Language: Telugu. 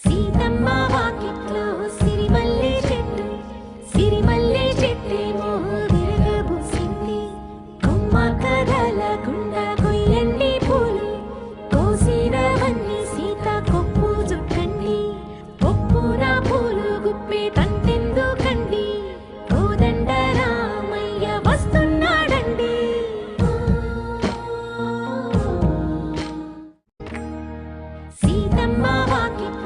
సీతమ్మ వాకిట్లో సిరిమల్లె చెట్టేమో విరగబూసింది. కొమ్మ కదలకుండా కొయ్యండి పూలు, కోసినవన్నీ సీత కొప్పు చుట్టండి. కొప్పున పూలు గుప్పే తంతెందుకండి, కోదండ రామయ్య వస్తున్నాడండి. సీతమ్మ వాకిట్లో